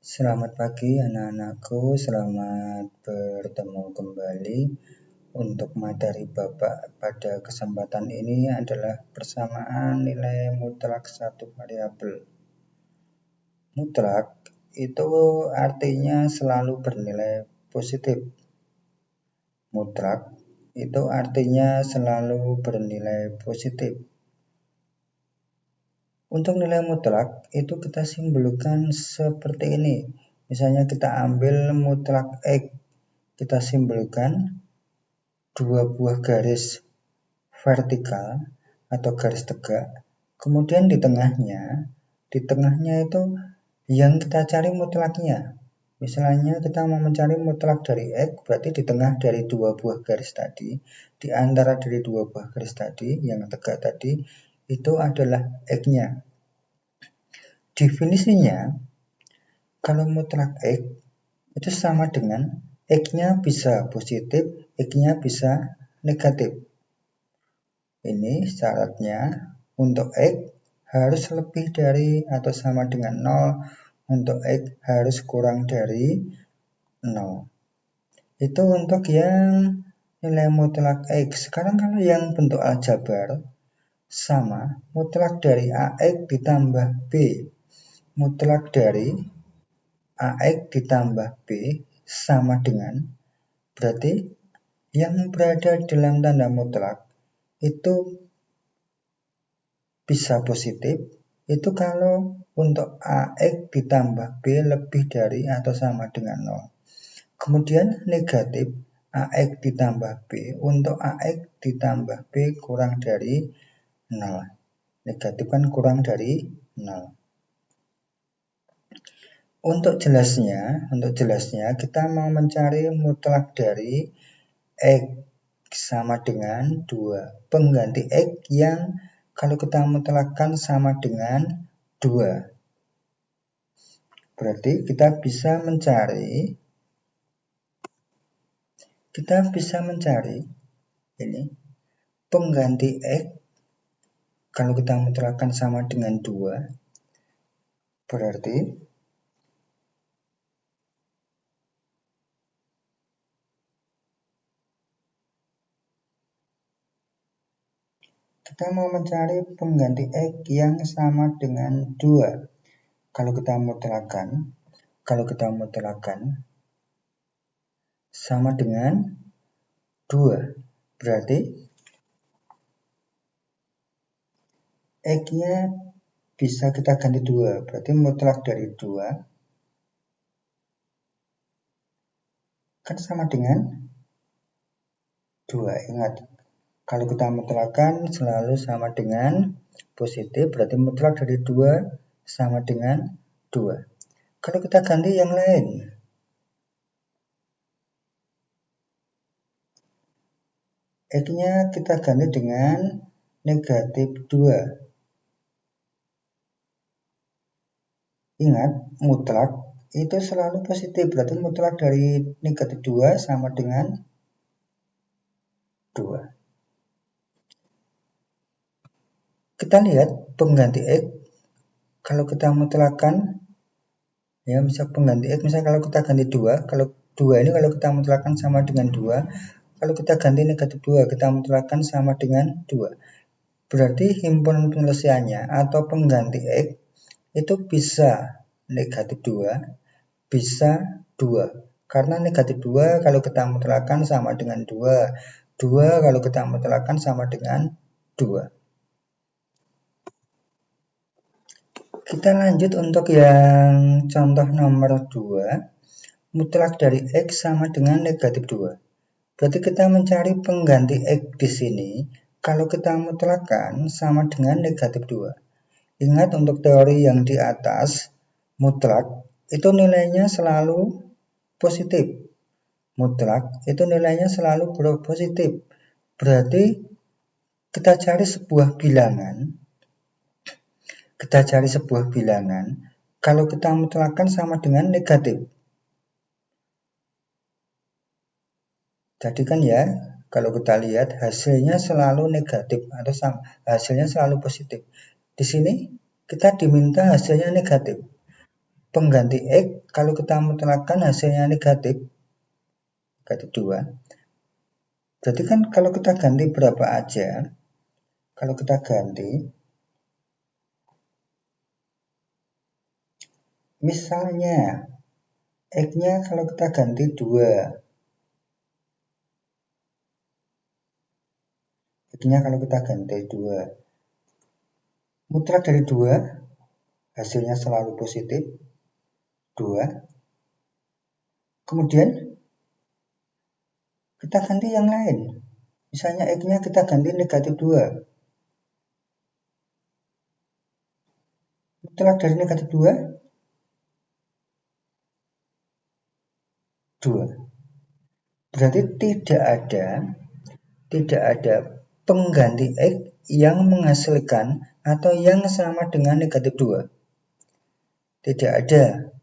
Selamat pagi anak-anakku, selamat bertemu kembali. Untuk materi Bapak pada kesempatan ini adalah persamaan nilai mutlak satu variabel. Mutlak itu artinya selalu bernilai positif. Mutlak itu artinya selalu bernilai positif. Untuk nilai mutlak itu kita simbolkan seperti ini. Misalnya kita ambil mutlak X, kita simbolkan dua buah garis vertikal atau garis tegak. Kemudian di tengahnya itu yang kita cari mutlaknya. Misalnya kita mau mencari mutlak dari X, berarti di tengah dari dua buah garis tadi, di antara dari dua buah garis tadi yang tegak tadi, itu adalah X-nya. Definisinya, kalau mutlak X itu sama dengan X-nya bisa positif, X-nya bisa negatif. Ini syaratnya untuk X harus lebih dari atau sama dengan 0, untuk X harus kurang dari 0. Itu untuk yang nilai mutlak X. Sekarang kalau yang bentuk aljabar, sama mutlak dari AX ditambah B. Mutlak dari AX ditambah B sama dengan, berarti yang berada dalam tanda mutlak itu bisa positif, itu kalau untuk AX ditambah B lebih dari atau sama dengan 0. Kemudian negatif AX ditambah B, untuk AX ditambah B kurang dari 0. Negatif kan kurang dari 0. Untuk jelasnya kita mau mencari mutlak dari X sama dengan 2. Pengganti X yang kalau kita mutlakkan sama dengan 2. Berarti kita bisa mencari ini pengganti X kalau kita mutlakkan sama dengan 2. Berarti kita mau mencari pengganti X yang sama dengan 2. Kalau kita mutlakkan sama dengan 2. Berarti X-nya bisa kita ganti 2. Berarti mutlak dari 2 kan sama dengan 2. Ingat, kalau kita mutlakkan selalu sama dengan positif, berarti mutlak dari 2 sama dengan 2. Kalau kita ganti yang lain, X-nya kita ganti dengan negatif 2. Ingat, mutlak itu selalu positif, berarti mutlak dari negatif 2 sama dengan 2. Kita lihat pengganti X, kalau kita mutlakkan, ya misal pengganti X, misal kalau kita ganti 2, kalau 2 ini kalau kita mutlakkan sama dengan 2, kalau kita ganti negatif 2, kita mutlakkan sama dengan 2. Berarti himpunan penyelesaiannya atau pengganti X itu bisa negatif 2, bisa 2. Karena negatif 2 kalau kita mutlakkan sama dengan 2. 2 kalau kita mutlakkan sama dengan 2. Kita lanjut untuk yang contoh nomor 2. Mutlak dari X sama dengan negatif 2. Berarti kita mencari pengganti X di sini. Kalau kita mutlakkan sama dengan negatif 2. Ingat untuk teori yang di atas, mutlak itu nilainya selalu positif. Mutlak itu nilainya selalu positif. Berarti kita cari sebuah bilangan. Kalau kita mutlakkan sama dengan negatif. Jadi kan ya, kalau kita lihat hasilnya selalu negatif atau hasilnya selalu positif. Di sini kita diminta hasilnya negatif. pengganti X kalau kita mutlakkan hasilnya negatif 2. Berarti kan kalau kita ganti berapa aja, kalau kita ganti misalnya X-nya kalau kita ganti 2, X-nya kalau kita ganti 2, mutlak dari 2 hasilnya selalu positif 2. Kemudian kita ganti yang lain, misalnya X-nya kita ganti negatif 2, mutlak dari negatif 2 2. Berarti tidak ada pengganti X yang menghasilkan atau yang sama dengan negatif 2. Tidak ada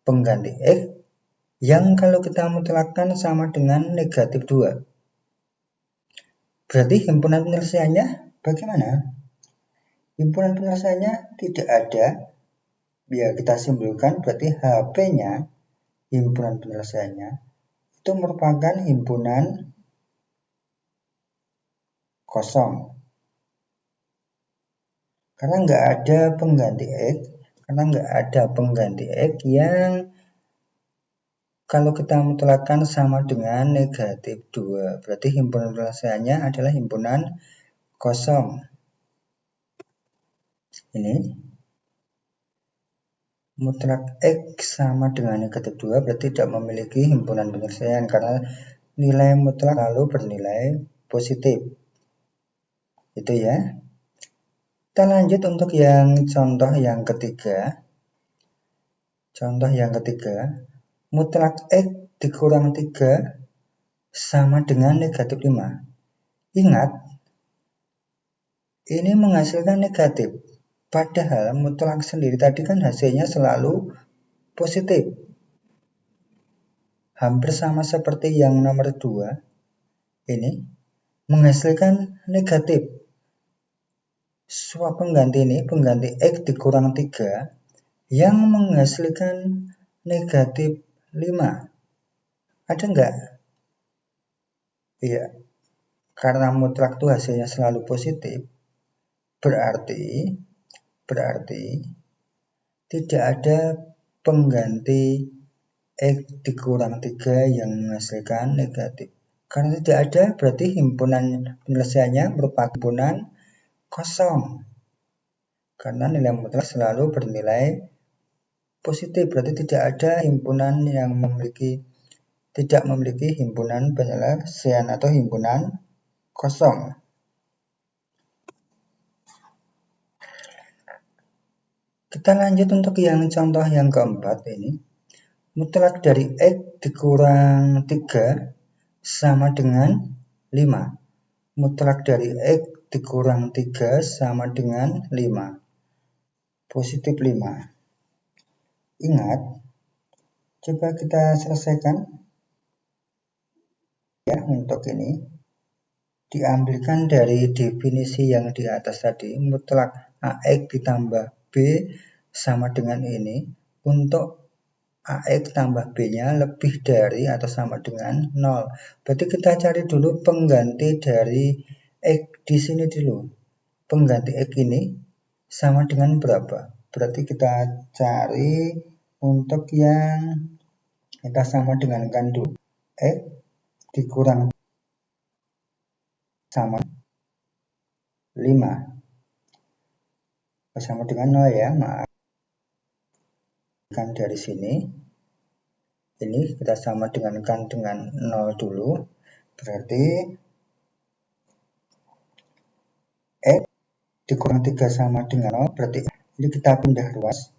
pengganti X yang kalau kita mutlakkan sama dengan negatif 2. Berarti himpunan penyelesaiannya bagaimana? Himpunan penyelesaiannya tidak ada. Ya, kita simpulkan berarti HP-nya, himpunan penyelesaiannya, itu merupakan himpunan kosong. Karena nggak ada pengganti X, yang kalau kita mutlakkan sama dengan negatif 2. Berarti himpunan penyelesaiannya adalah himpunan kosong. Ini mutlak X sama dengan negatif 2 berarti tidak memiliki himpunan penyelesaian karena nilai mutlak lalu bernilai positif. Itu ya. Kita lanjut untuk yang contoh yang ketiga. Contoh yang ketiga, mutlak X dikurang 3 sama dengan negatif 5. Ingat, ini menghasilkan negatif. Padahal mutlak sendiri tadi kan hasilnya selalu positif. Hampir sama seperti yang nomor 2. Ini menghasilkan negatif. Suap pengganti ini, pengganti X dikurang 3 yang menghasilkan negatif 5. Ada enggak? Iya. Karena mutlak itu hasilnya selalu positif. Berarti tidak ada pengganti X dikurang 3 yang menghasilkan negatif. Karena tidak ada, berarti himpunan penyelesaiannya merupakan himpunan kosong. Karena nilai mutlak selalu bernilai positif, berarti tidak ada himpunan yang tidak memiliki himpunan penyelesaian atau himpunan kosong. Kita lanjut untuk yang contoh yang keempat ini. Mutlak dari X dikurang 3 sama dengan 5. Mutlak dari X dikurang 3 sama dengan 5. Positif 5. Ingat, coba kita selesaikan. Ya, untuk ini diambilkan dari definisi yang di atas tadi, mutlak AX ditambah B sama dengan ini. Untuk AX tambah B-nya lebih dari atau sama dengan 0. Berarti kita cari dulu pengganti dari X di sini dulu. Pengganti X ini sama dengan berapa? Berarti kita cari untuk yang kita sama dengan kan dulu. X dikurang sama 5. Sama dengan 0 ya, maaf. Kan dari sini. Ini kita sama dengan 0 dulu. Berarti X dikurang 3 sama dengan 0. Berarti ini kita pindah ruas.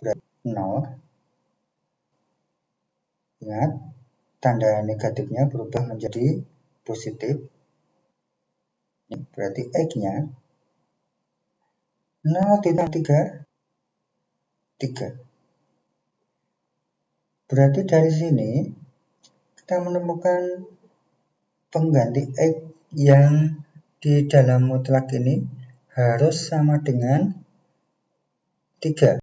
Berarti 0. Ingat, tanda negatifnya berubah menjadi positif. Berarti X-nya 0 ditambah 3. Berarti dari sini kita menemukan pengganti X yang di dalam mutlak ini harus sama dengan 3.